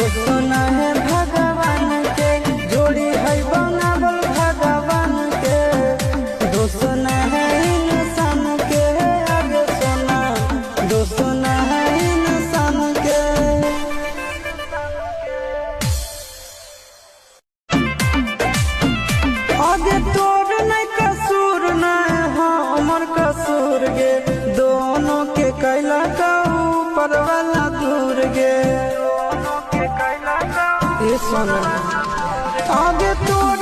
दोस्त न है भगवान के, जोड़ी है बनावल भगवान के। दोस्त न है इंसान के, आगे सोना दोस्त न है इंसान के। आगे तोर नहीं कसूर नहीं हमर कसूर गे, दोनों के कैला का ऊपर वाला दूर गे। ये सोना आगे तोर